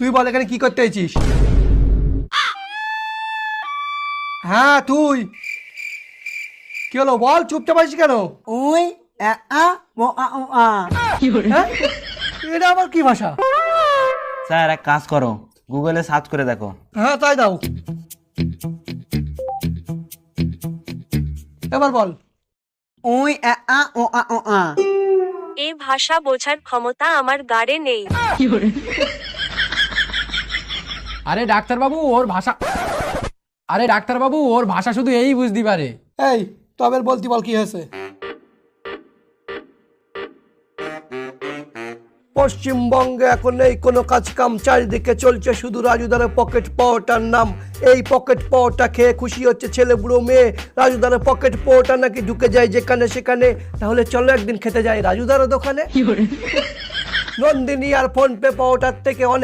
তুই বল এখানে কি করতে এসেছিস? হ্যাঁ তুই কি হলো বল, চুপচাপ আছিস কেন? ওই হ্যাঁ? এটা আবার কি ভাষা? স্যার এক কাজ করো, গুগলে সার্চ করে দেখো। হ্যাঁ তাই দাও, এবার বল। ওই এ ভাষা বোঝার ক্ষমতা আমার গাড়ে নেই। আরে ডাক্তারবাবু ওর ভাষা শুধু এই বুঝতে পারে। এই তবে বলতি বল কি হয়েছে? পশ্চিমবঙ্গে এখন নেই কোনো কাজ কাম, চারিদিকে চলছে শুধু রাজুদারের পকেট পাওয়াটার নাম। এই পকেট পাওয়াটা খেয়ে খুশি হচ্ছে ছেলে বুড়ো মেয়ে। রাজুদারের পকেট পাওয়াটা নাকি ঢুকে যায় যেখানে সেখানে। তাহলে চলো একদিন খেতে যাই রাজুদারের দোকানে। নন্দিনী আর ফোন পে পাওয়াটার থেকে অনেক